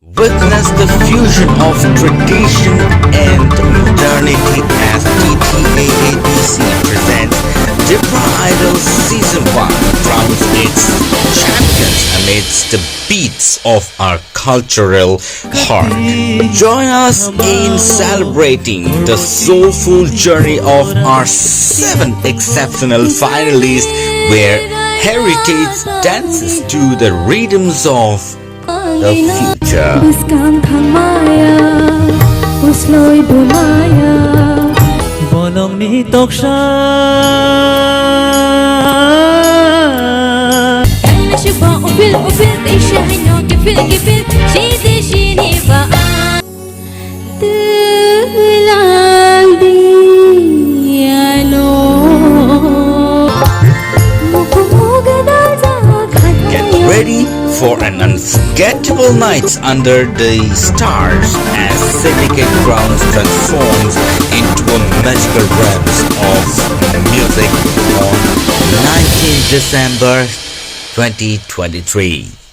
Witness the fusion of tradition and modernity as TTAABC presents Tipra Idol Season 1 crowns its champions amidst the beats of our cultural heart. Join us in celebrating the soulful journey of our 7 exceptional finalists where heritage dances to the rhythms of the future. Bolong ni toksha Kala shiba upil isha hanyo kipil shidi shini ba Tulang dialo Get ready for an unforgettable night under the stars as Syntigate grounds transforms into a magical realms of music on 19th December 2023.